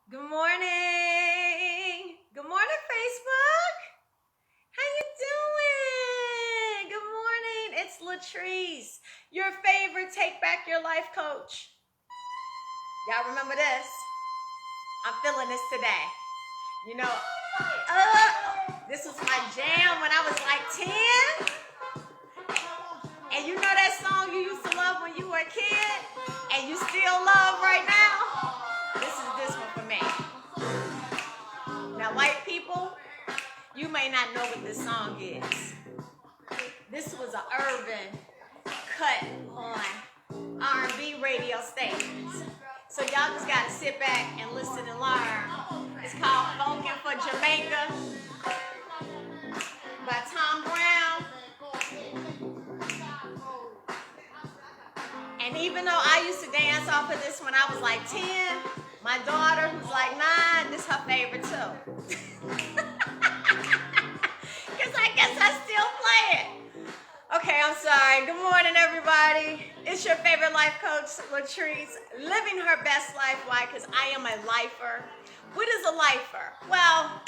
Good morning. Good morning, Facebook. How you doing? Good morning. It's Latrice, your favorite Take Back Your Life coach. Y'all remember this? I'm feeling this today. You know, this was my jam when I was like 10. And you know that song you used to love when you were a kid and you still love right now? This one for me. Now, white people, you may not know what this song is. This was an urban cut on R&B radio stations. So y'all just gotta sit back and listen and learn. It's called Funkin' for Jamaica by Tom Brown. And even though I used to dance off of this when I was like 10, my daughter, who's like 9, this is her favorite too. Because I guess I still play it. Okay, I'm sorry. Good morning, everybody. It's your favorite life coach, Latrice, living her best life. Why? Because I am a lifer. What is a lifer? Well,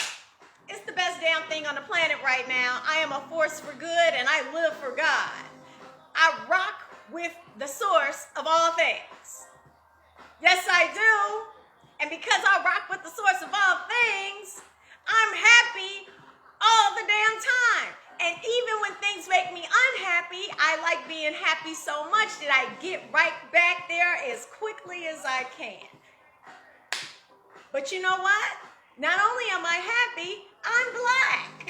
it's the best damn thing on the planet right now. I am a force for good, and I live for God. I rock with the source of all things. Yes, I do. And because I rock with the source of all things, I'm happy all the damn time. And even when things make me unhappy, I like being happy so much that I get right back there as quickly as I can. But you know what? Not only am I happy, I'm black.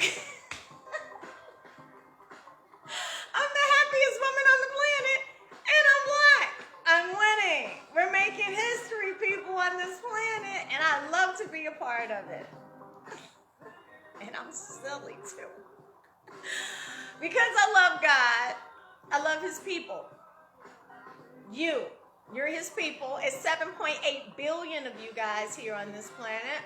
I'm the happiest woman on the planet, and I'm black. I'm winning. We're making history, people, on this planet, and I love to be a part of it. And I'm silly, too. Because I love God, I love his people. You're his people. It's 7.8 billion of you guys here on this planet.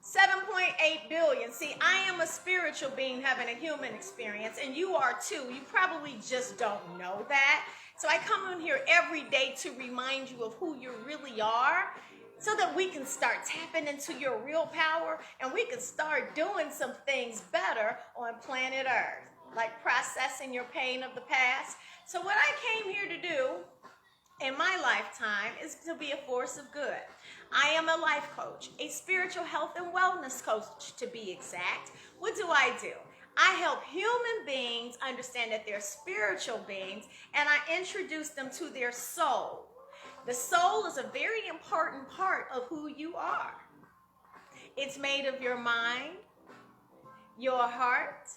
7.8 billion. See, I am a spiritual being having a human experience, and you are too. You probably just don't know that. So I come in here every day to remind you of who you really are, so that we can start tapping into your real power and we can start doing some things better on planet Earth, like processing your pain of the past. So what I came here to do in my lifetime is to be a force of good. I am a life coach, a spiritual health and wellness coach to be exact. What do? I help human beings understand that they're spiritual beings, and I introduce them to their soul. The soul is a very important part of who you are. It's made of your mind, your heart.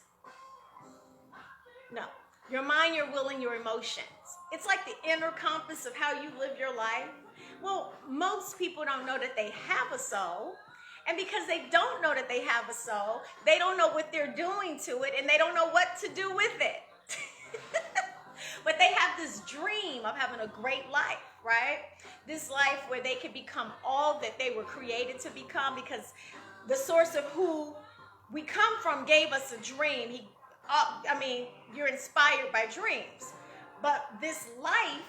No, your mind, your will, and your emotions. It's like the inner compass of how you live your life. Well, most people don't know that they have a soul. And because they don't know that they have a soul, they don't know what they're doing to it, and they don't know what to do with it. But they have this dream of having a great life, right? This life where they can become all that they were created to become, because the source of who we come from gave us a dream. You're inspired by dreams. But this life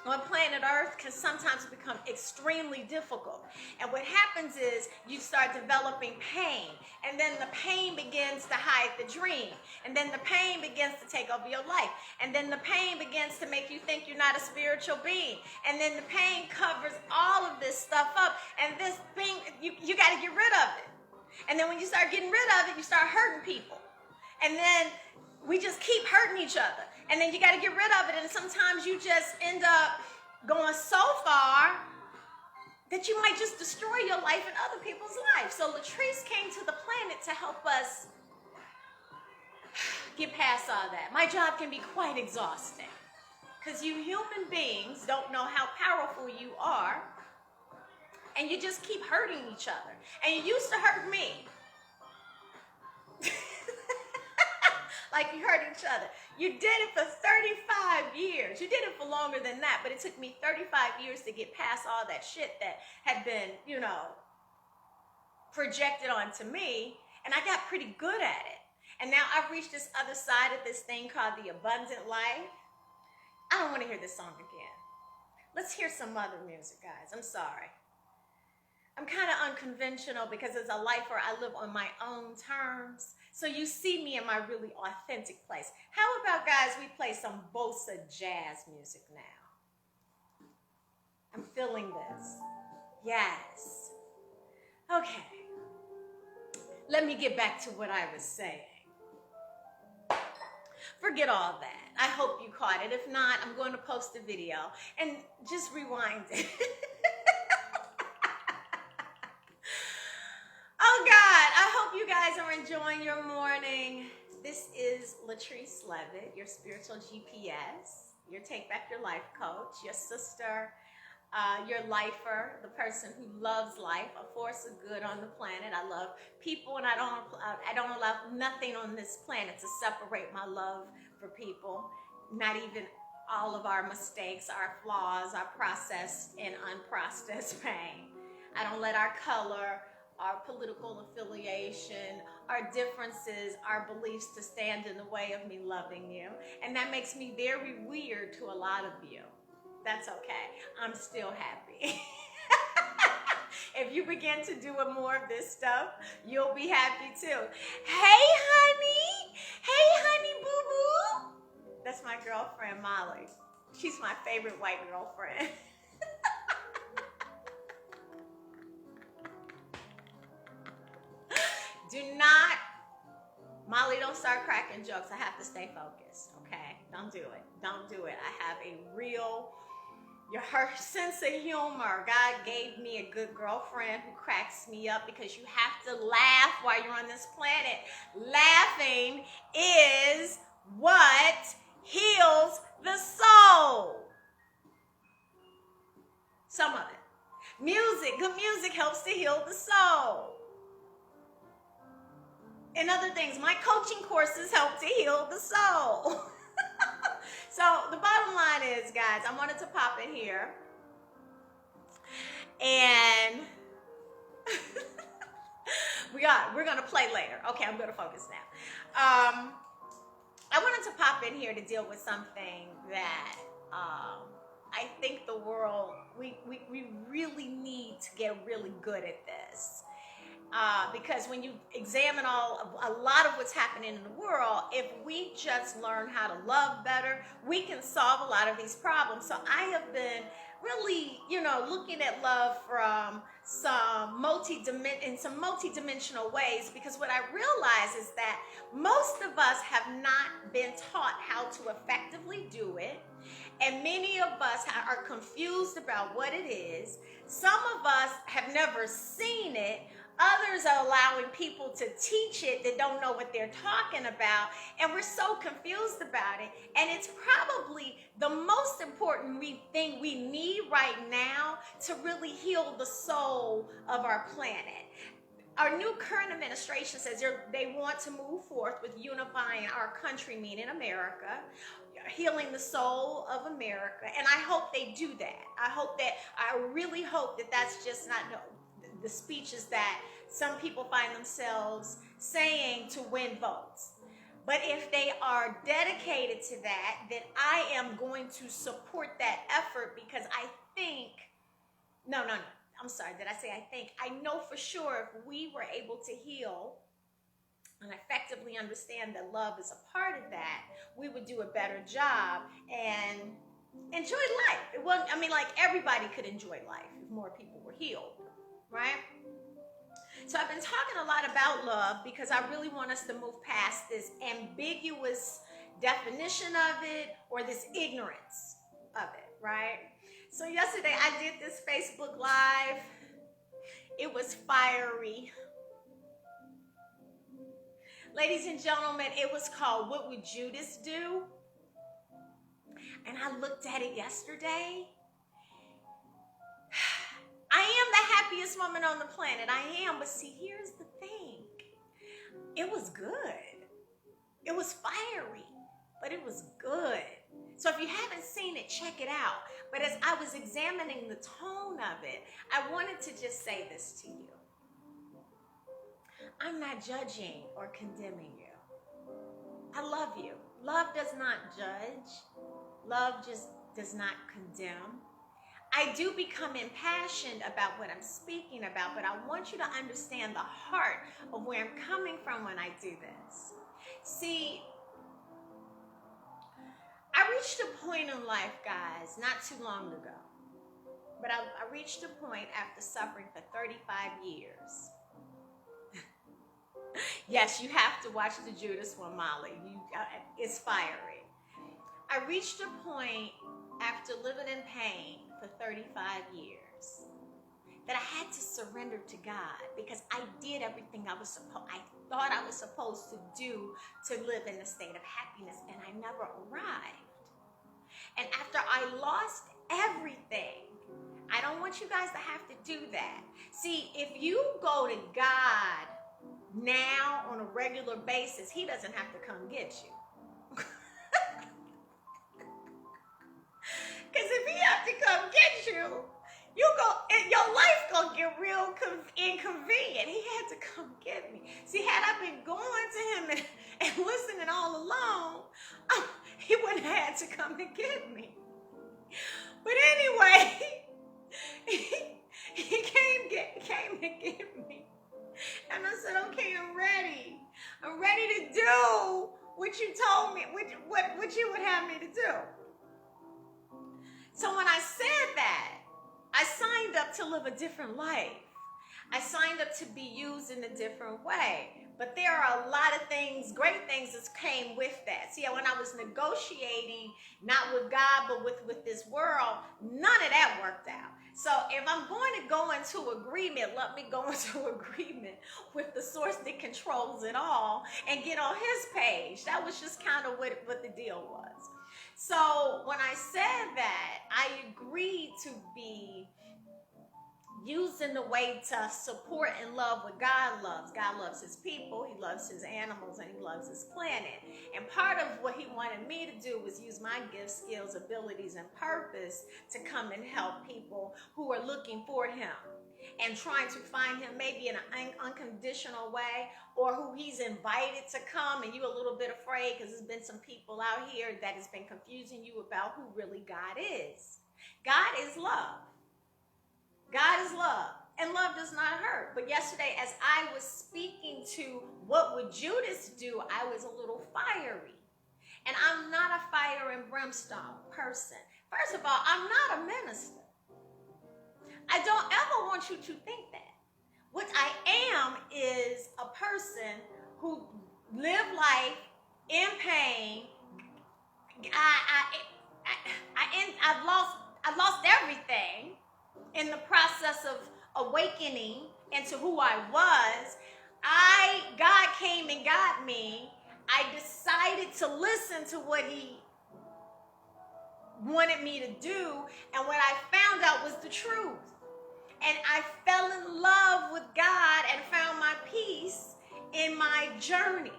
on planet Earth can sometimes become extremely difficult. And what happens is you start developing pain, and then the pain begins to hide the dream, and then the pain begins to take over your life, and then the pain begins to make you think you're not a spiritual being, and then the pain covers all of this stuff up, and this thing, you got to get rid of it. And then when you start getting rid of it, you start hurting people. And then we just keep hurting each other. And then you got to get rid of it. And sometimes you just end up going so far that you might just destroy your life and other people's lives. So Latrice came to the planet to help us get past all that. My job can be quite exhausting, because you human beings don't know how powerful you are. And you just keep hurting each other. And you used to hurt me. Like you hurt each other. You did it for 35 years. You did it for longer than that, but it took me 35 years to get past all that shit that had been, projected onto me, and I got pretty good at it. And now I've reached this other side of this thing called the abundant life. I don't want to hear this song again. Let's hear some other music, guys. I'm sorry. I'm kind of unconventional because as a lifer, I live on my own terms. So you see me in my really authentic place. How about, guys, we play some bossa jazz music now? I'm feeling this. Yes. Okay. Let me get back to what I was saying. Forget all that. I hope you caught it. If not, I'm going to post a video and just rewind it. Oh God, I hope you guys are enjoying your morning. This is Latrice Levitt, your spiritual GPS, your Take Back Your Life coach, your sister, your lifer, the person who loves life, a force of good on the planet. I love people, and I don't allow nothing on this planet to separate my love for people, not even all of our mistakes, our flaws, our processed and unprocessed pain. I don't let our color, our political affiliation, our differences, our beliefs to stand in the way of me loving you. And that makes me very weird to a lot of you. That's okay. I'm still happy. If you begin to do more of this stuff, you'll be happy too. Hey, honey. Hey, honey, boo-boo. That's my girlfriend, Molly. She's my favorite white girlfriend. Molly, don't start cracking jokes. I have to stay focused, okay? Don't do it. Don't do it. I have a real, her sense of humor. God gave me a good girlfriend who cracks me up because you have to laugh while you're on this planet. Laughing is what heals the soul. Some of it. Music, good music helps to heal the soul. And other things, my coaching courses help to heal the soul. So the bottom line is, guys, I wanted to pop in here and we're gonna play later. Okay, I'm gonna focus now. I wanted to pop in here to deal with something that I think the world, we really need to get really good at this. Because when you examine a lot of what's happening in the world, if we just learn how to love better, we can solve a lot of these problems. So I have been really, looking at love from some multi-dimensional ways, because what I realize is that most of us have not been taught how to effectively do it. And many of us are confused about what it is. Some of us have never seen it. Others are allowing people to teach it that don't know what they're talking about, and we're so confused about it. And it's probably the most important thing we need right now to really heal the soul of our planet. Our new current administration says they want to move forth with unifying our country, meaning America, healing the soul of America, and I hope they do that. I really hope that that's just not the speeches that some people find themselves saying to win votes. But if they are dedicated to that, then I am going to support that effort, because I think, I'm sorry, did I say I think? I know for sure if we were able to heal and effectively understand that love is a part of that, we would do a better job and enjoy life. Everybody could enjoy life if more people were healed. Right? So I've been talking a lot about love because I really want us to move past this ambiguous definition of it or this ignorance of it, right? So yesterday I did this Facebook Live. It was fiery. Ladies and gentlemen, it was called What Would Judas Do? And I looked at it yesterday. I am the happiest woman on the planet. I am. But see, here's the thing. It was good. It was fiery, but it was good. So if you haven't seen it, check it out. But as I was examining the tone of it, I wanted to just say this to you. I'm not judging or condemning you. I love you. Love does not judge. Love just does not condemn. I do become impassioned about what I'm speaking about, but I want you to understand the heart of where I'm coming from when I do this. See, I reached a point in life, guys, not too long ago, but I reached a point after suffering for 35 years. Yes, you have to watch the Judas one, Molly. It's fiery. I reached a point after living in pain for 35 years that I had to surrender to God, because I did everything I thought I was supposed to do to live in a state of happiness, and I never arrived. And after I lost everything, I don't want you guys to have to do that. See, if you go to God now on a regular basis, he doesn't have to come get you. Because if he have to come get you, your life gonna get real inconvenient. He had to come get me. See, had I been going to him and listening all along, he wouldn't have had to come and get me. But anyway, he came and get me. And I said, okay, I'm ready. I'm ready to do what you told me, what you would have me to do. So when I said that, I signed up to live a different life. I signed up to be used in a different way. But there are a lot of things, great things that came with that. See, when I was negotiating, not with God, but with this world, none of that worked out. So if I'm going to go into agreement, let me go into agreement with the source that controls it all and get on his page. That was just kind of what the deal was. So when I said that, I agreed to be used in the way to support and love what God loves. God loves his people, he loves his animals, and he loves his planet. And part of what he wanted me to do was use my gifts, skills, abilities, and purpose to come and help people who are looking for him and trying to find him maybe in an unconditional way, or who he's invited to come and you're a little bit afraid because there's been some people out here that has been confusing you about who really God is. God is love. God is love, and love does not hurt. But yesterday, as I was speaking to what would Judas do, I was a little fiery. And I'm not a fire and brimstone person. First of all, I'm not a minister. I don't ever want you to think that. What I am is a person who lived life in pain. I've lost everything in the process of awakening into who I was. God came and got me. I decided to listen to what he wanted me to do, and what I found out was the truth. And I fell in love with God and found my peace in my journey,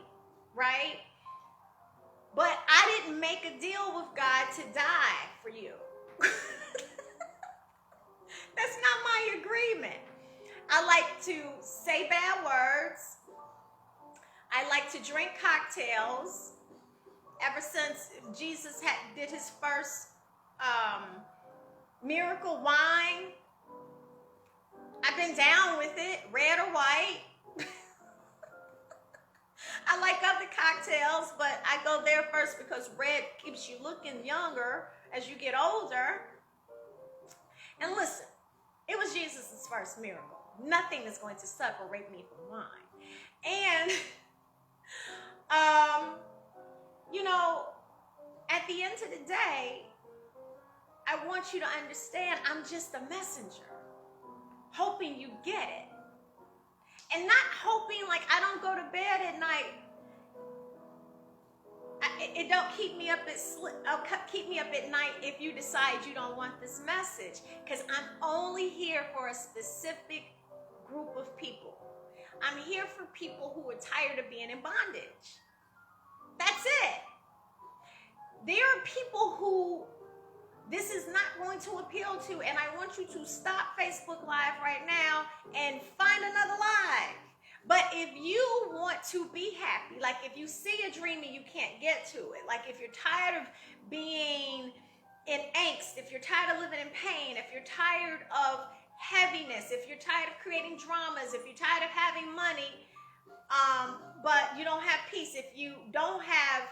right? But I didn't make a deal with God to die for you. That's not my agreement. I like to say bad words. I like to drink cocktails. Ever since Jesus did his first miracle wine, I've been down with it, red or white. I like other cocktails, but I go there first because red keeps you looking younger as you get older. And listen, it was Jesus' first miracle. Nothing is going to separate me from mine. And, at the end of the day, I want you to understand I'm just a messenger, hoping you get it. And not hoping like I don't go to bed at night. It don't keep me up at night if you decide you don't want this message, because I'm only here for a specific group of people. I'm here for people who are tired of being in bondage. That's it. There are people who this is not going to appeal to, and I want you to stop Facebook Live right now and find another live. But if you want to be happy, like if you see a dream and you can't get to it, like if you're tired of being in angst, if you're tired of living in pain, if you're tired of heaviness, if you're tired of creating dramas, if you're tired of having money, but you don't have peace, if you don't have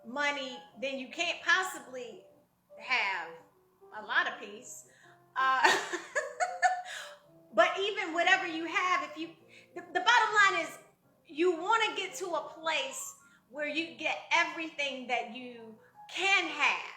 money, then you can't possibly have a lot of peace. But even whatever you have, if you, the bottom line is you want to get to a place where you get everything that you can have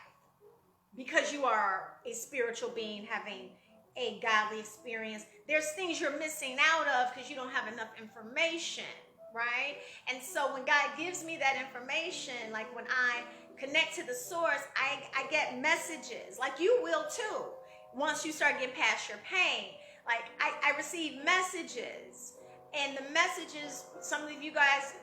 because you are a spiritual being having a godly experience. There's things you're missing out of because you don't have enough information, right? And so when God gives me that information, like when I connect to the source, I get messages, like you will too, once you start getting past your pain. Like I receive messages, and the messages, some of you guys,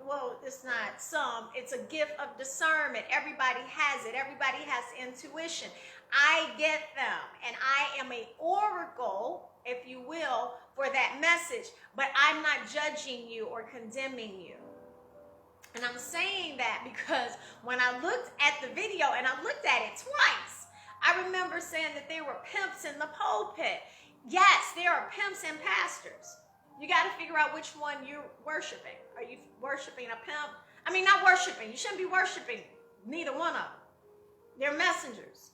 well, it's not some, it's a gift of discernment. Everybody has it. Everybody has intuition. I get them, and I am an oracle, if you will, for that message, but I'm not judging you or condemning you. And I'm saying that because when I looked at the video, and I looked at it twice, I remember saying that there were pimps in the pulpit. Yes, there are pimps and pastors. You got to figure out which one you're worshiping. Are you worshiping a pimp? I mean, not worshiping. You shouldn't be worshiping neither one of them. They're messengers.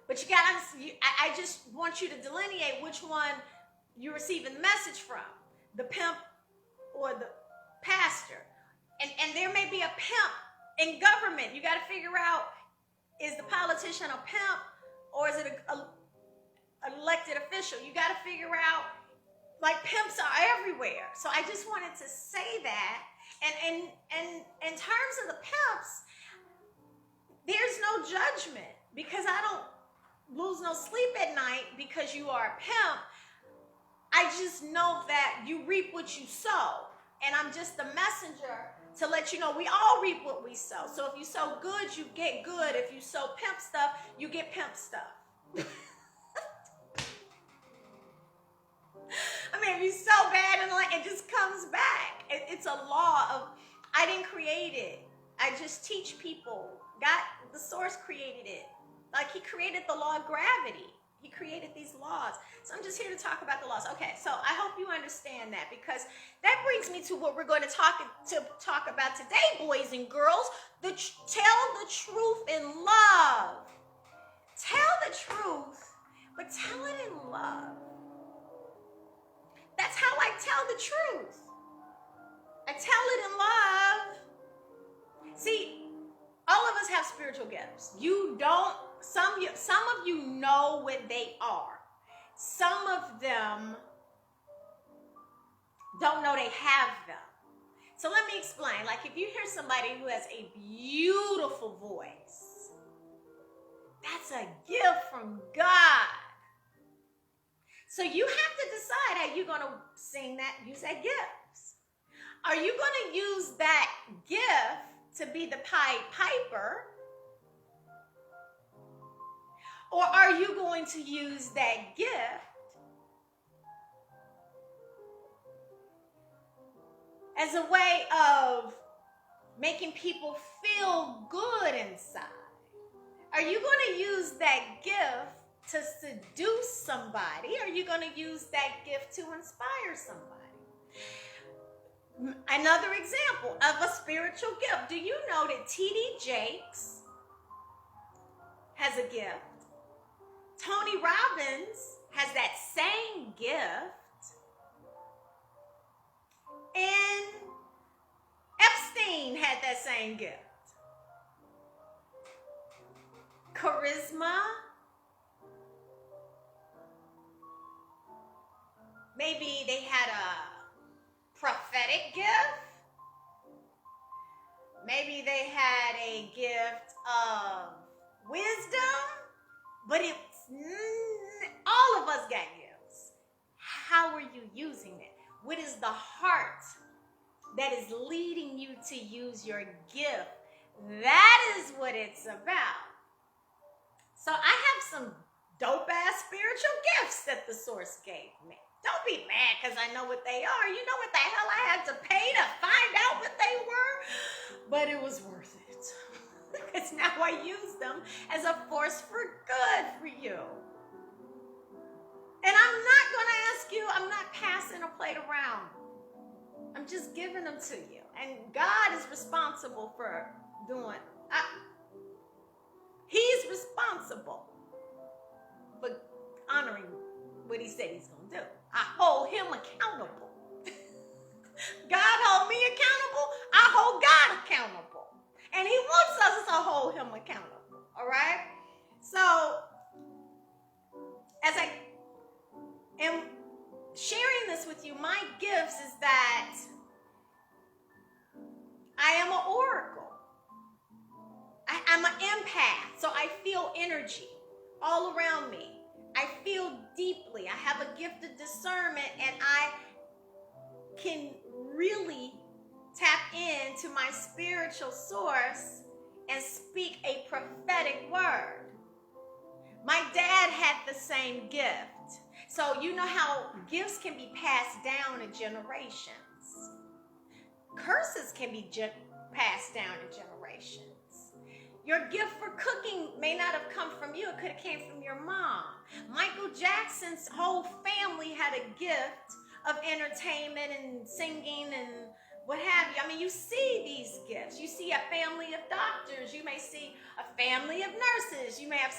But you got to, I just want you to delineate which one you're receiving the message from, the pimp or the pastor. And there may be a pimp in government. You got to figure out, is the politician a pimp or is it an elected official? You got to figure out, like, pimps are everywhere. So I just wanted to say that. And in terms of the pimps, there's no judgment, because I don't lose no sleep at night because you are a pimp. I just know that you reap what you sow. And I'm just the messenger to let you know we all reap what we sow. So if you sow good, you get good. If you sow pimp stuff, you get pimp stuff. I mean, if you sow bad and it just comes back. It's a law of, I didn't create it. I just teach people. God, the source created it. Like he created the law of gravity. He created these laws. So I'm just here to talk about the laws. Okay, so I hope you understand that, because that brings me to what we're going to talk about today, boys and girls. Tell the truth in love. Tell the truth, but tell it in love. That's how I tell the truth. I tell it in love. See, all of us have spiritual gifts. You don't, some of you know what they are. Some of them don't know they have them. So let me explain. Like, if you hear somebody who has a beautiful voice, that's a gift from God. So you have to decide how you're going to sing that, use that gift. Are you going to use that gift to be the Pied Piper? Or are you going to use that gift as a way of making people feel good inside? Are you going to use that gift to seduce somebody? Or are you going to use that gift to inspire somebody? Another example of a spiritual gift. Do you know that T.D. Jakes has a gift? Tony Robbins has that same gift. And Epstein had that same gift. Charisma. Maybe they had a prophetic gift. Maybe they had a gift of wisdom. But it's all of us got gifts. How are you using it? What is the heart that is leading you to use your gift? That is what it's about. So I have some dope-ass spiritual gifts that the source gave me. Don't be mad because I know what they are. You know what the hell I had to pay to find out what they were? But it was worth it. Because now I use them as a force for good for you. And I'm not going to ask you, I'm not passing a plate around. I'm just giving them to you. And God is responsible for doing, He's responsible for honoring what He said He's going to do. I hold Him accountable. God hold me accountable. I hold God accountable. And He wants us to hold Him accountable. All right? So, as I am sharing this with you, my gifts is that I am an oracle. I'm an empath, so I feel energy all around me. I feel deeply. I have a gift of discernment, and I can really tap into my spiritual source and speak a prophetic word. My dad had the same gift. So you know how gifts can be passed down in generations. Curses can be passed down in generations. Your gift for cooking may not have come from you. It could have came from your mom. Michael Jackson's whole family had a gift of entertainment and singing and what have you. I mean, you see these gifts. You see a family of doctors. You may see a family of nurses. You may have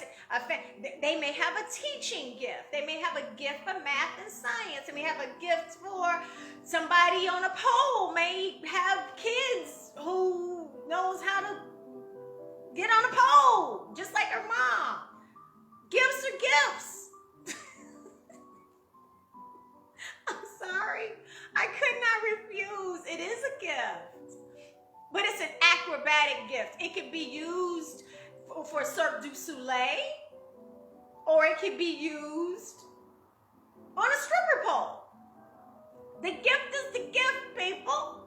they may have a teaching gift. They may have a gift for math and science. They may have a gift for somebody on a pole. May have kids who knows how to get on a pole, just like her mom. Gifts are gifts. I'm sorry. I could not refuse. It is a gift. But it's an acrobatic gift. It could be used for Cirque du Soleil, or it could be used on a stripper pole. The gift is the gift, people.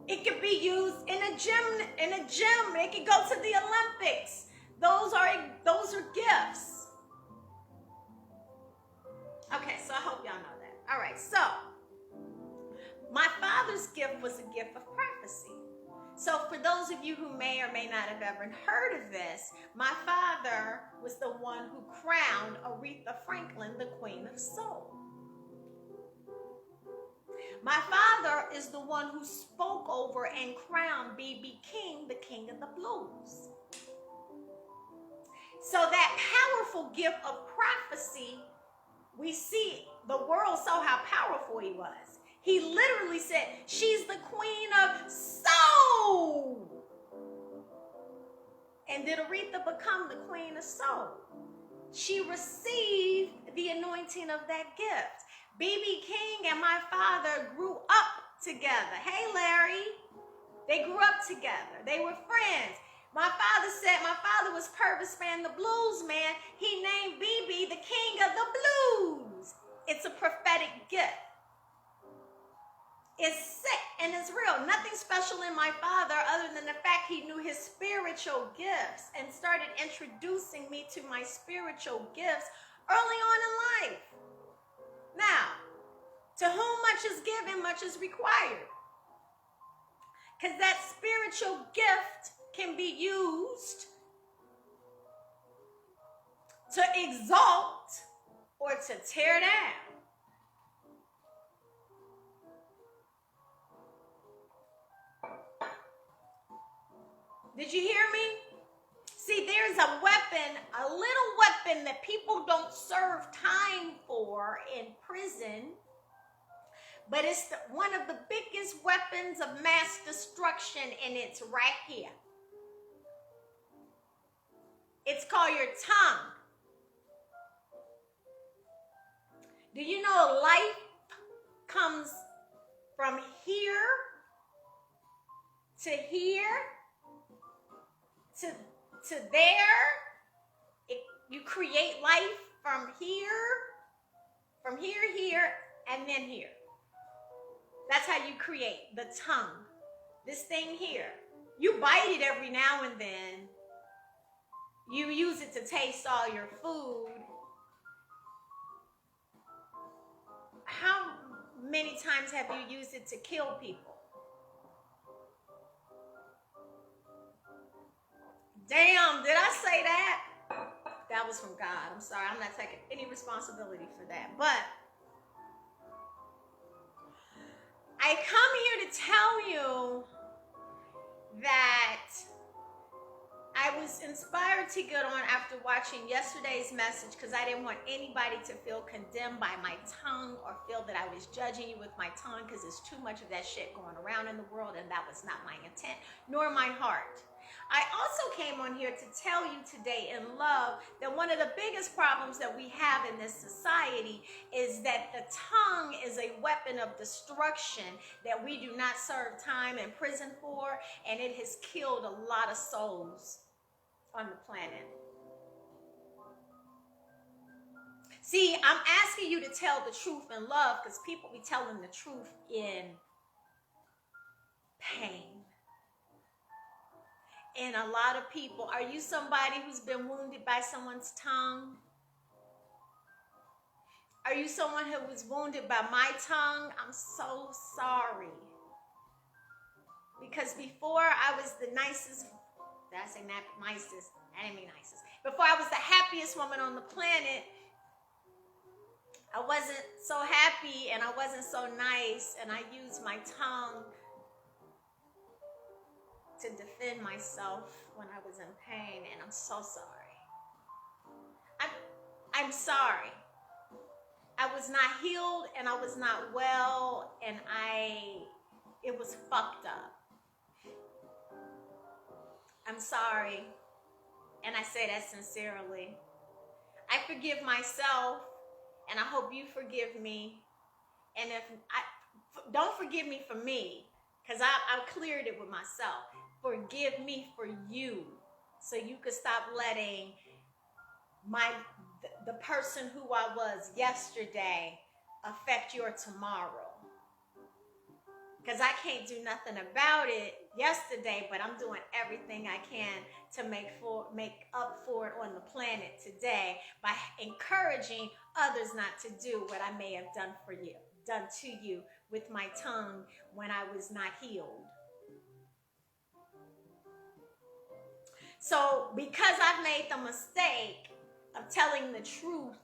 It could be used in a gym. It could go to the Olympics. Those are gifts. Okay, so I hope y'all know that. All right, so my father's gift was a gift of prophecy. So for those of you who may or may not have ever heard of this, my father was the one who crowned Aretha Franklin the Queen of Soul. My father is the one who spoke over and crowned B.B. King the King of the Blues. So that powerful gift of prophecy, we see the world saw how powerful he was. He literally said, she's the Queen of Soul. And did Aretha become the Queen of Soul? She received the anointing of that gift. B.B. King and my father grew up together. Hey, Larry. They grew up together. They were friends. My father was Purvis Man, the blues man. He named B.B. the King of the Blues. It's a prophetic gift. It's sick and it's real. Nothing special in my father other than the fact he knew his spiritual gifts and started introducing me to my spiritual gifts early on in life. Now, to whom much is given, much is required. Because that spiritual gift can be used to exalt or to tear down. Did you hear me? See, there's a weapon, a little weapon that people don't serve time for in prison, but it's one of the biggest weapons of mass destruction, and it's right here. It's called your tongue. Do you know life comes from here to here to there? You create life from here, and then here. That's how you create the tongue. This thing here. You bite it every now and then. You use it to taste all your food. How many times have you used it to kill people? Damn, did I say that? That was from God. I'm sorry. I'm not taking any responsibility for that. But I come here to tell you that I was inspired to get on after watching yesterday's message because I didn't want anybody to feel condemned by my tongue or feel that I was judging you with my tongue, because there's too much of that shit going around in the world, and that was not my intent nor my heart. I also came on here to tell you today in love that one of the biggest problems that we have in this society is that the tongue is a weapon of destruction that we do not serve time in prison for, and it has killed a lot of souls on the planet. See, I'm asking you to tell the truth in love because people be telling the truth in pain. And a lot of people, are you somebody who's been wounded by someone's tongue? Are you someone who was wounded by my tongue? I'm so sorry. Because before I was the nicest, did I say nicest? I didn't mean nicest. Before I was the happiest woman on the planet, I wasn't so happy and I wasn't so nice, and I used my tongue to defend myself when I was in pain, and I'm so sorry. I'm sorry. I was not healed and I was not well, and it was fucked up. I'm sorry, and I say that sincerely. I forgive myself, and I hope you forgive me. And don't forgive me for me, because I cleared it with myself. Forgive me for you, so you could stop letting the person who I was yesterday affect your tomorrow. Because I can't do nothing about it yesterday, but I'm doing everything I can to make up for it on the planet today by encouraging others not to do what I may have done to you with my tongue when I was not healed. So because I've made the mistake of telling the truth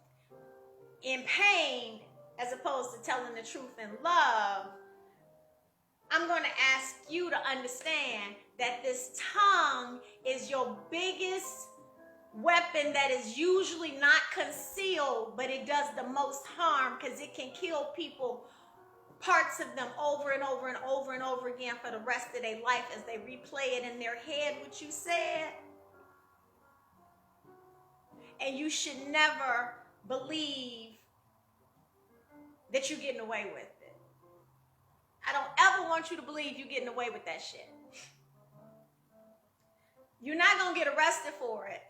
in pain as opposed to telling the truth in love, I'm going to ask you to understand that this tongue is your biggest weapon that is usually not concealed, but it does the most harm because it can kill people, parts of them, over and over and over and over again for the rest of their life as they replay it in their head what you said. And you should never believe that you're getting away with it. I don't ever want you to believe you're getting away with that shit. You're not going to get arrested for it.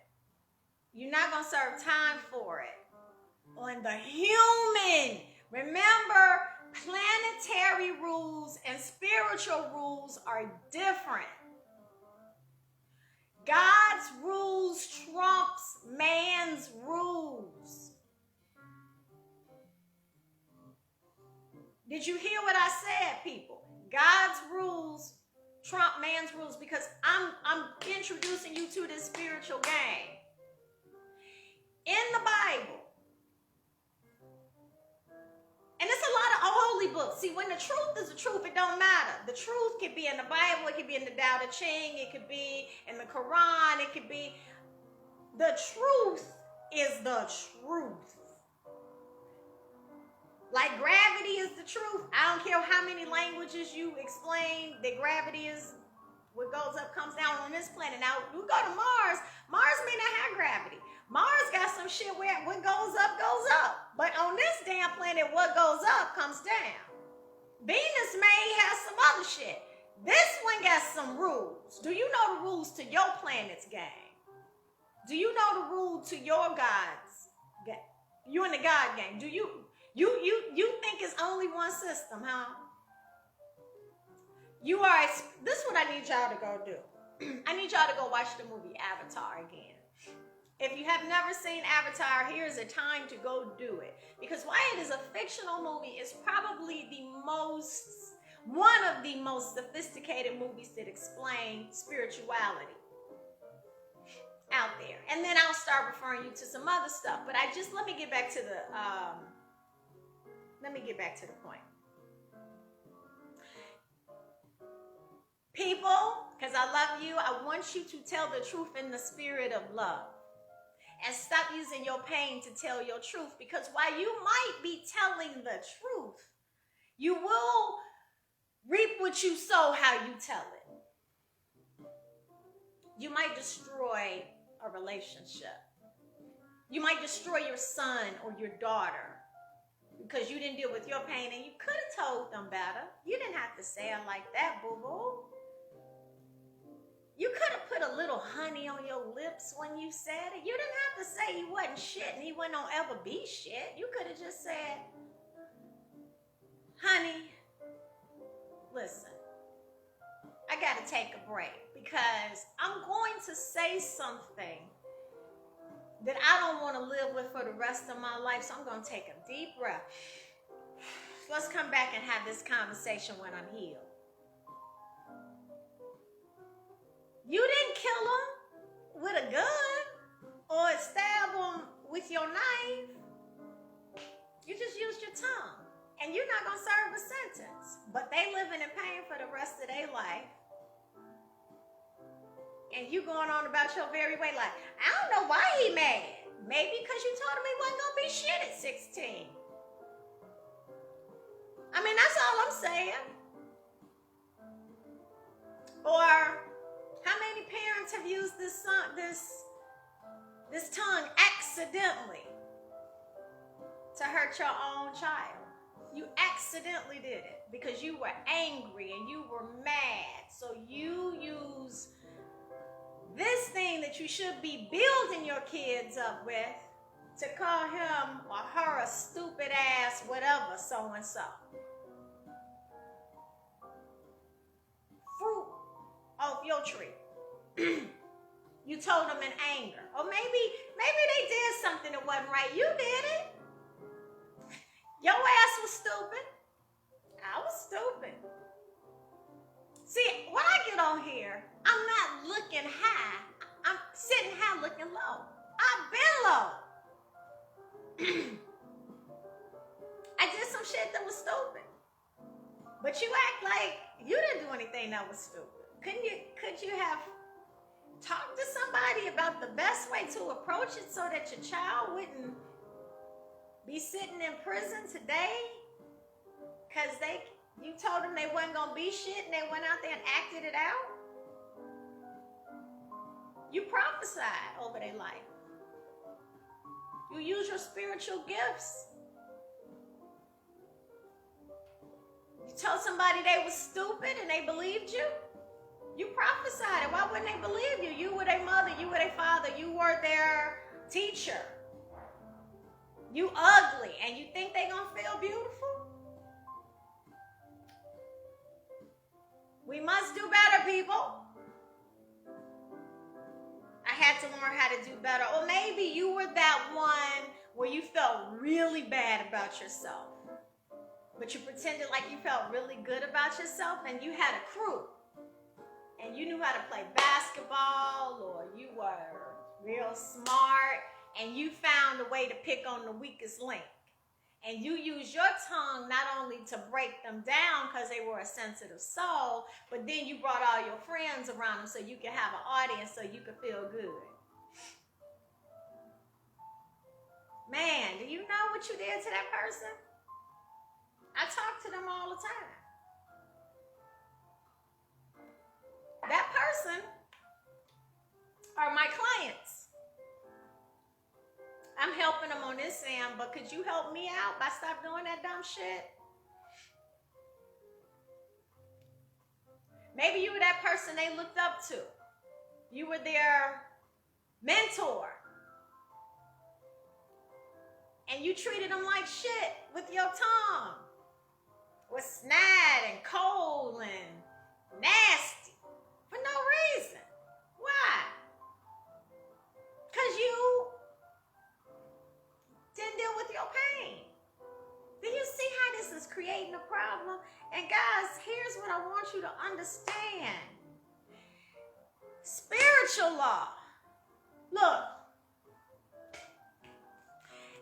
You're not going to serve time for it. On the human, remember, planetary rules and spiritual rules are different. God's rules trumps man's rules. Did you hear what I said, people? God's rules trump man's rules, because I'm introducing you to this spiritual game. In the Bible, and it's a lot of holy books. See, when the truth is the truth, it don't matter. The truth could be in the Bible, it could be in the Tao Te Ching, it could be in the Quran, it could be. The truth is the truth. Like gravity is the truth. I don't care how many languages you explain that gravity is what goes up comes down on this planet. Now, we go to Mars. Mars may not have gravity. Mars got some shit where what goes up. But on this damn planet, what goes up comes down. Venus may have some other shit. This one got some rules. Do you know the rules to your planet's game? Do you know the rule to your God's game? You in the God game. Do you think it's only one system, huh? This is what I need y'all to go do. I need y'all to go watch the movie Avatar again. If you have never seen Avatar, here's a time to go do it. Because while it is a fictional movie, it's probably one of the most sophisticated movies that explain spirituality. out there. And then I'll start referring you to some other stuff. But let me get back to the point. People, because I love you, I want you to tell the truth in the spirit of love. And stop using your pain to tell your truth. Because while you might be telling the truth, you will reap what you sow how you tell it. You might destroy a relationship. You might destroy your son or your daughter because you didn't deal with your pain, and you could have told them better. You didn't have to say it like that, boo-boo. You could have put a little honey on your lips when you said it. You didn't have to say he wasn't shit and he wasn't gonna ever be shit. You could have just said, honey, listen, I gotta take a break because I'm going to say something that I don't want to live with for the rest of my life. So I'm going to take a deep breath. Let's come back and have this conversation when I'm healed. You didn't kill him with a gun or stab him with your knife. You just used your tongue. And you're not going to serve a sentence. But they living in pain for the rest of their life. And you going on about your very way like, I don't know why he mad. Maybe because you told him he wasn't going to be shit at 16. I mean, that's all I'm saying. Or how many parents have used this tongue accidentally to hurt your own child? You accidentally did it because you were angry and you were mad. So you use this thing that you should be building your kids up with to call him or her a stupid ass whatever so-and-so. Fruit off your tree. You told them in anger. Or maybe they did something that wasn't right. You did it. Your ass was stupid. I was stupid. See, when I get on here, I'm not looking high. I'm sitting high looking low. I've been low. I did some shit that was stupid. But you act like you didn't do anything that was stupid. Could you have talked to somebody about the best way to approach it so that your child wouldn't be sitting in prison today? Because you told them they wasn't going to be shit and they went out there and acted it out? You prophesied over their life. You use your spiritual gifts. You told somebody they was stupid and they believed you. You prophesied it. Why wouldn't they believe you? You were their mother. You were their father. You were their teacher. You ugly and you think they gonna feel beautiful? We must do better, people. I had to learn how to do better. Or maybe you were that one where you felt really bad about yourself. But you pretended like you felt really good about yourself and you had a crew. And you knew how to play basketball or you were real smart and you found a way to pick on the weakest link. And you used your tongue not only to break them down because they were a sensitive soul, but then you brought all your friends around them so you could have an audience so you could feel good. Man, do you know what you did to that person? I talk to them all the time. That person are my clients. I'm helping them on this end, but could you help me out by stop doing that dumb shit? Maybe you were that person they looked up to. You were their mentor. And you treated them like shit with your tongue. Was snide and cold and nasty for no reason. Why? Because you didn't deal with your pain. Do you see how this is creating a problem? And guys, here's what I want you to understand. Spiritual law Look,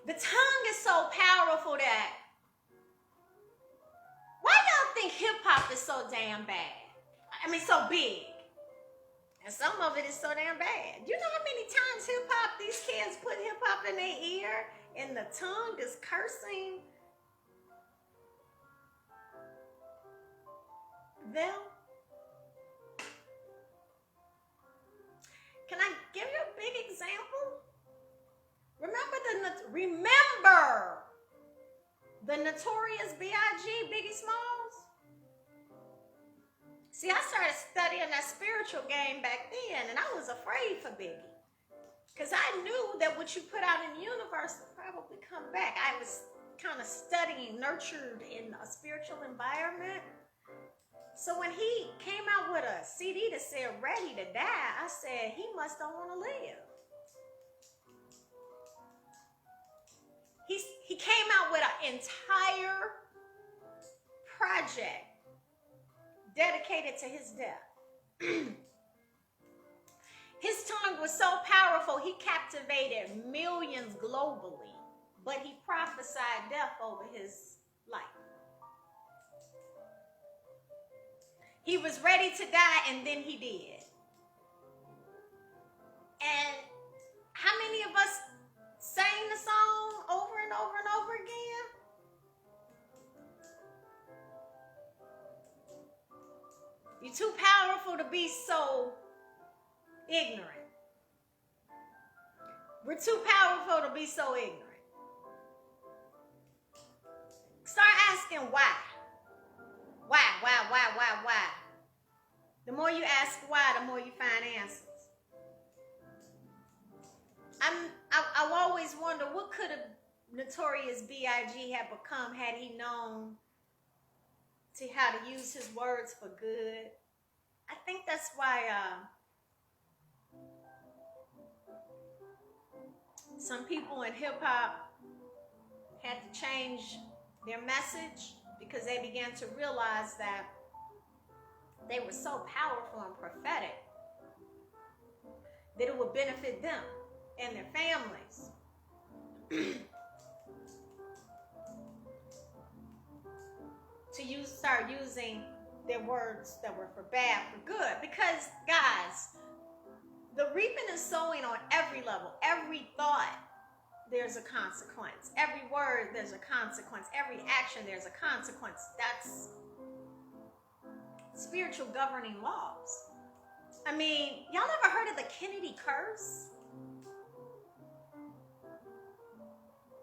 the tongue is so powerful that, why y'all think hip hop is so damn bad? I mean, so big. And some of it is so damn bad. You know how many times hip hop, these kids put hip hop in their ear and the tongue is cursing them? Can I give you a big example? Remember the notorious B.I.G., Biggie Smalls? See, I started studying that spiritual game back then, and I was afraid for Biggie. Because I knew that what you put out in the universe would probably come back. I was kind of studying, nurtured in a spiritual environment. So when he came out with a CD that said "Ready to Die," I said, he must don't want to live. He came out with an entire project dedicated to his death. His tongue was so powerful, he captivated millions globally, but he prophesied death over his life. He was ready to die, and then he did. And how many of us sang the song over and over and over again? You're too powerful to be so ignorant. We're too powerful to be so ignorant. Start asking why. Why? The more you ask why, the more you find answers. I've always wondered, what could a notorious B.I.G. have become had he known how to use his words for good? I think that's why some people in hip-hop had to change their message, because they began to realize that they were so powerful and prophetic that it would benefit them and their families. Start using their words that were for bad for good. Because, guys, the reaping and sowing on every level, every thought, there's a consequence. Every word, there's a consequence. Every action, there's a consequence. That's spiritual governing laws. I mean, y'all ever heard of the Kennedy curse?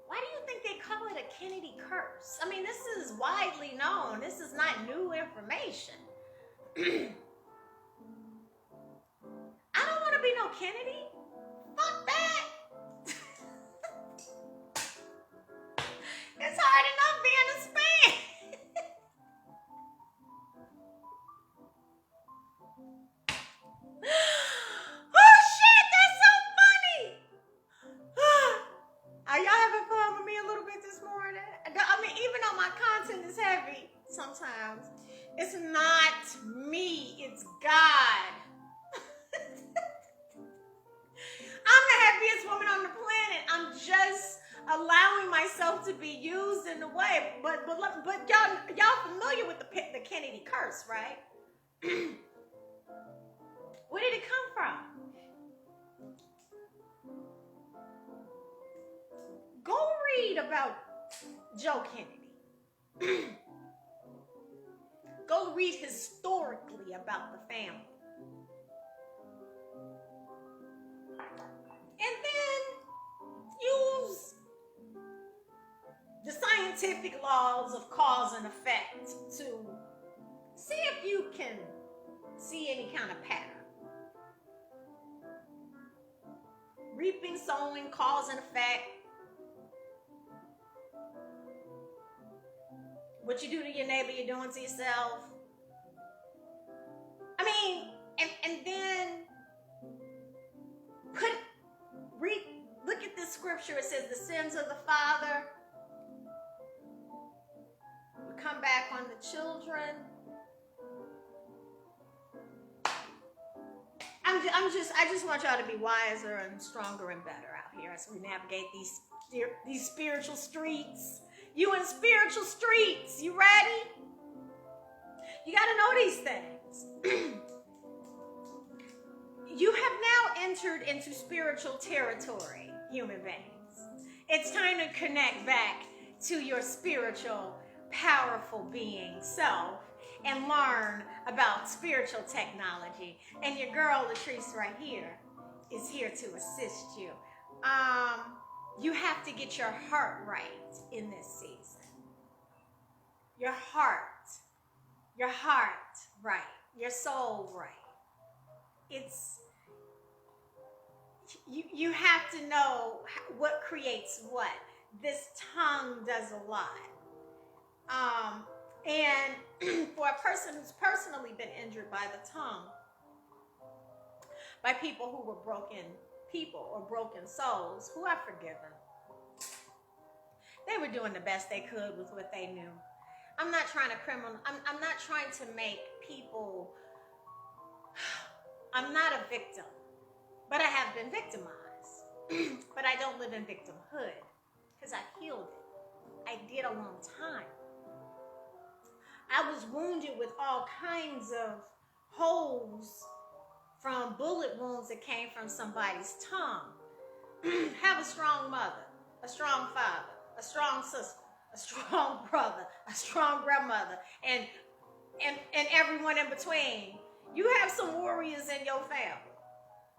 Why do you think they call it a Kennedy curse? I mean, this is widely known. This is not new information. I don't want to be no Kennedy. Fuck that. It's hard enough being a Span. Oh shit, that's so funny. Are y'all having fun with me a little bit this morning? I mean, even though my content is heavy sometimes, it's not me, it's God. I'm the happiest woman on the planet. I'm just allowing myself to be used in a way. But y'all familiar with the Kennedy curse, right? Where did it come from? Go read about Joe Kennedy. Go read historically about the family. And then use the scientific laws of cause and effect to see if you can see any kind of pattern. Reaping, sowing, cause and effect. What you do to your neighbor, you're doing to yourself. I mean, and then look at this scripture. It says the sins of the father will come back on the children. I I just want y'all to be wiser and stronger and better out here as we navigate these spiritual streets. You in spiritual streets, you ready? You got to know these things. You have now entered into spiritual territory, human beings. It's time to connect back to your spiritual, powerful being self and learn about spiritual technology. And your girl, Latrice, right here, is here to assist you. You have to get your heart right in this season. Your heart right, your soul right. You have to know what creates what. This tongue does a lot. And for a person who's personally been injured by the tongue, by people who were broken people or broken souls, who I've forgiven. They were doing the best they could with what they knew. I'm not trying to I'm not trying to make people, I'm not a victim, but I have been victimized. But I don't live in victimhood because I healed it. I did a long time. I was wounded with all kinds of holes from bullet wounds that came from somebody's tongue. Have a strong mother, a strong father, a strong sister, a strong brother, a strong grandmother, and everyone in between. You have some warriors in your family.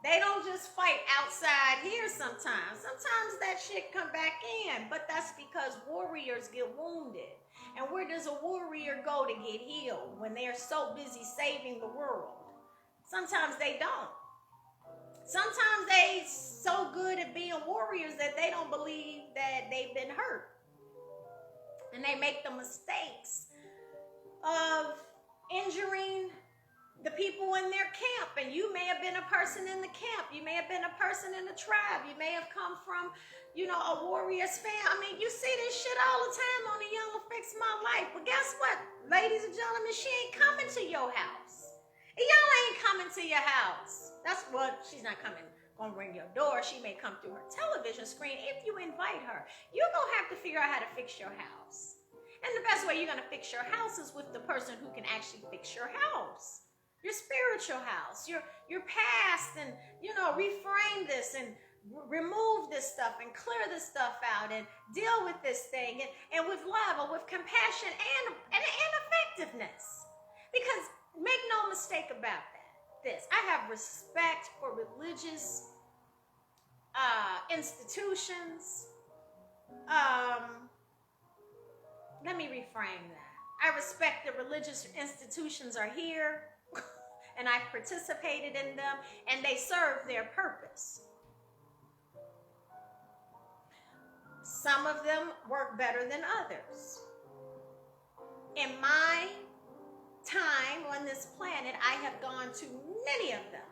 They don't just fight outside here sometimes. Sometimes that shit come back in, but that's because warriors get wounded. And where does a warrior go to get healed when they're so busy saving the world? Sometimes they don't. Sometimes they so good at being warriors that they don't believe that they've been hurt. And they make the mistakes of injuring the people in their camp. And you may have been a person in the camp. You may have been a person in the tribe. You may have come from, a warrior's family. I mean, you see this shit all the time on The Young Will Fix My Life. But guess what, ladies and gentlemen? She ain't coming to your house. And y'all ain't coming to your house. That's what, she's not coming, gonna ring your door. She may come through her television screen if you invite her. You're gonna have to figure out how to fix your house. And the best way you're gonna fix your house is with the person who can actually fix your house. Your spiritual house, your past, and reframe this and remove this stuff and clear this stuff out and deal with this thing and with love or with compassion and effectiveness. Because make no mistake about this, I have respect for religious institutions. Let me reframe that. I respect that religious institutions are here. And I've participated in them, and they serve their purpose. Some of them work better than others. In my time on this planet, I have gone to many of them,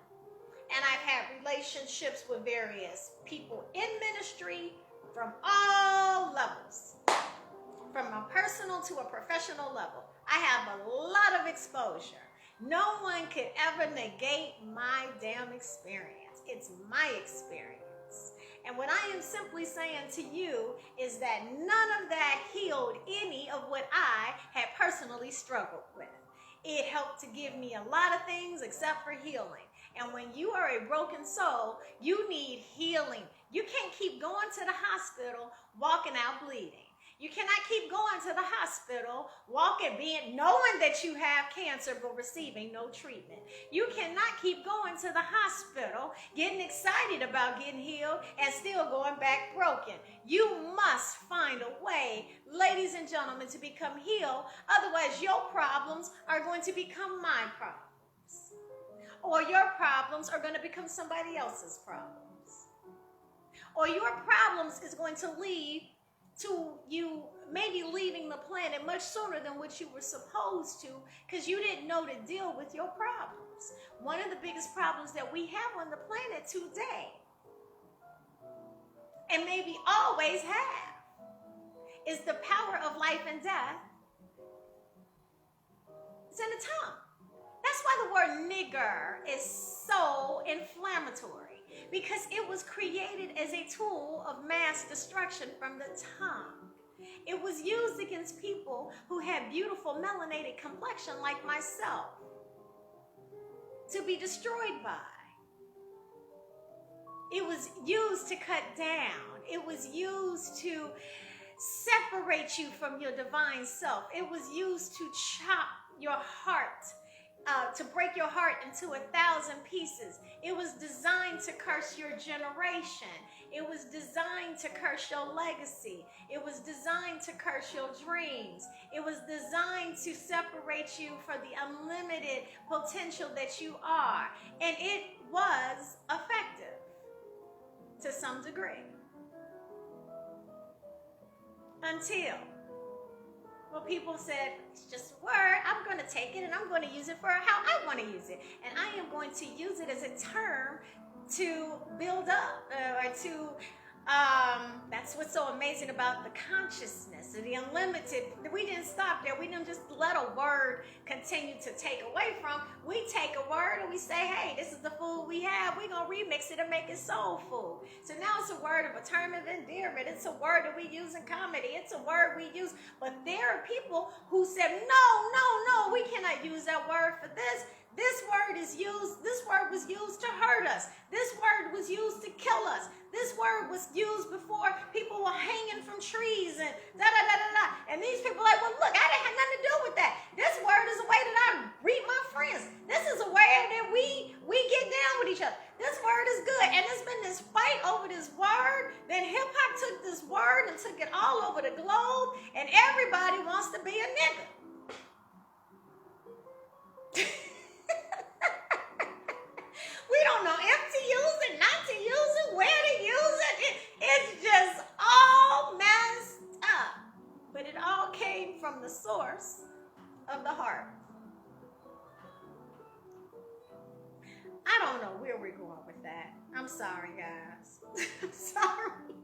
and I've had relationships with various people in ministry from all levels, from a personal to a professional level. I have a lot of exposure. No one could ever negate my damn experience. It's my experience. And what I am simply saying to you is that none of that healed any of what I had personally struggled with. It helped to give me a lot of things except for healing. And when you are a broken soul, you need healing. You can't keep going to the hospital walking out bleeding. You cannot keep going to the hospital, knowing that you have cancer, but receiving no treatment. You cannot keep going to the hospital, getting excited about getting healed, and still going back broken. You must find a way, ladies and gentlemen, to become healed. Otherwise, your problems are going to become my problems. Or your problems are going to become somebody else's problems. Or your problems is going to lead to you maybe leaving the planet much sooner than what you were supposed to because you didn't know to deal with your problems. One of the biggest problems that we have on the planet today, and maybe always have, is the power of life and death. It's in the tongue. That's that's why the word nigger is so inflammatory, because it was created as a tool of mass destruction from the tongue. It was used against people who had beautiful melanated complexion like myself to be destroyed by. It was used to cut down. It was used to separate you from your divine self. It was used to chop your heart, to break your heart into 1,000 pieces. It was designed to curse your generation. It was designed to curse your legacy. It was designed to curse your dreams. It was designed to separate you from the unlimited potential that you are. And it was effective to some degree. Until, well, people said, it's just a word, I'm going to take it and I'm going to use it for how I want to use it. And I am going to use it as a term to build up, or to, that's what's so amazing about the consciousness, the unlimited. We didn't stop there. We didn't just let a word continue to take away from. We take a word and we say, hey, this is the food we have. We're going to remix it and make it soul food. So now it's a word of a term of endearment. It's a word that we use in comedy. It's a word we use. But there are people who said, no, we cannot use that word for this. This word was used to hurt us. This word was used to kill us. This word was used before people were hanging from trees and da-da-da-da-da. And these people are like, well, look, I didn't have nothing to do with that. This word is a way that I greet my friends. This is a way that we get down with each other. This word is good. And there's been this fight over this word. Then hip-hop took this word and took it all over the globe. And everybody wants to be a nigga. We don't know if to use it, not to use it, where to use it. It's just all messed up. But it all came from the source of the heart. I don't know where we're going with that. I'm sorry, guys. I'm sorry.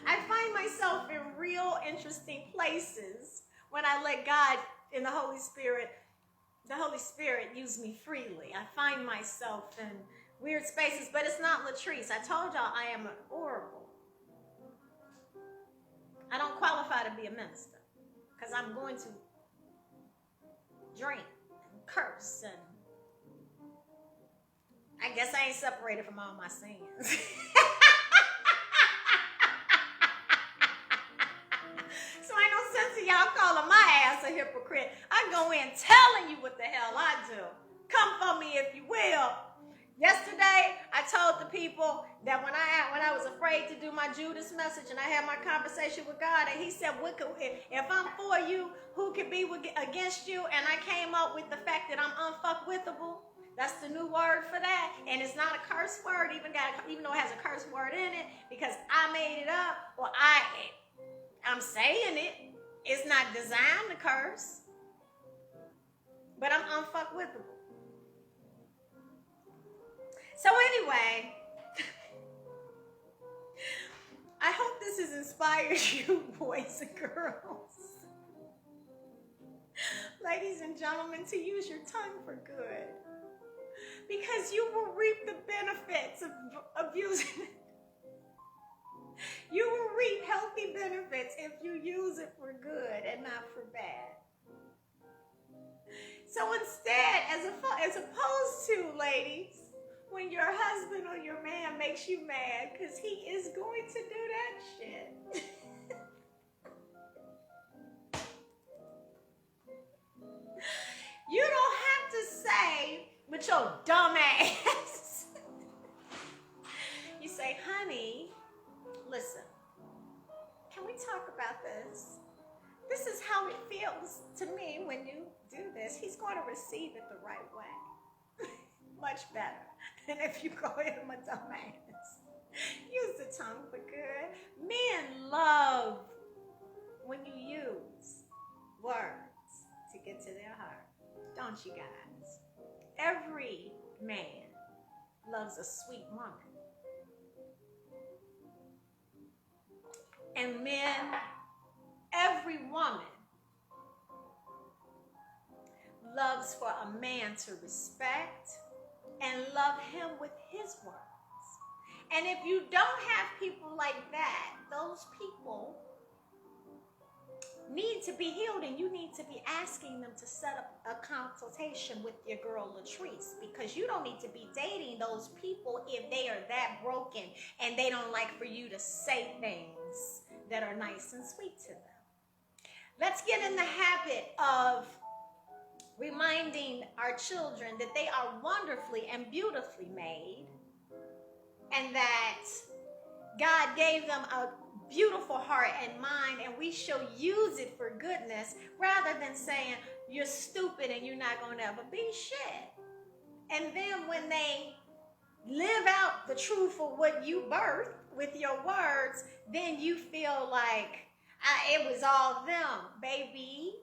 I find myself in real interesting places when I let God and the Holy Spirit use me freely. I find myself in weird spaces, but it's not Latrice. I told y'all I am an oracle. I don't qualify to be a minister because I'm going to drink and curse, and I guess I ain't separated from all my sins. So ain't no sense of y'all calling my ass a hypocrite. I go in telling you what the hell I do. Come for me if you will. Yesterday, I told the people that when I was afraid to do my Judas message and I had my conversation with God, and he said, if I'm for you, who can be against you? And I came up with the fact that I'm unfuckwithable. That's the new word for that. And it's not a curse word, even though it has a curse word in it, because I made it up, or I'm saying it. It's not designed to curse. But I'm unfuckwithable. So anyway, I hope this has inspired you, boys and girls. Ladies and gentlemen, to use your tongue for good. Because you will reap the benefits of abusing it. You will reap healthy benefits if you use it for good and not for bad. So instead, as opposed to, ladies, when your husband or your man makes you mad, because he is going to do that shit. You don't have to say with your dumb ass. You say, honey, listen, can we talk about this? This is how it feels to me when you do this. He's going to receive it the right way. Much better than if you call him a dumbass. Use the tongue for good. Men love when you use words to get to their heart. Don't you guys? Every man loves a sweet woman. And men, every woman loves for a man to respect and love him with his words. And if you don't have people like that, those people need to be healed, and you need to be asking them to set up a consultation with your girl Latrice, because you don't need to be dating those people if they are that broken and they don't like for you to say things that are nice and sweet to them. Let's get in the habit of reminding our children that they are wonderfully and beautifully made, and that God gave them a beautiful heart and mind, and we shall use it for goodness, rather than saying you're stupid and you're not going to ever be shit. And then when they live out the truth of what you birthed with your words, then you feel like it was all them. Baby,